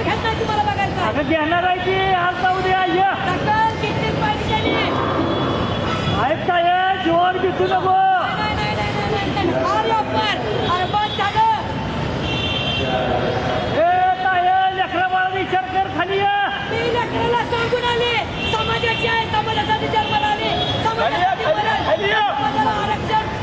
घेत नाही तुम्हाला बघायचं आहे. अगं घेणार आहे की आज जाऊ दे आय दखल घेतलीच पाहिजे त्यांनी. साहेब साहेब जीवन दिसू नको नाही, नाही, नाही, नाही, नाही, नाही. अरे अप्पर, अरे बंद झालं. ए ताय लेकरा बाळा विचार कर खाली ये. मी लेकराला सांगून आले समाजाची आहे, समाजासाठी जन्माला आले, समाजासाठी मरण, समाजाला आरक्षण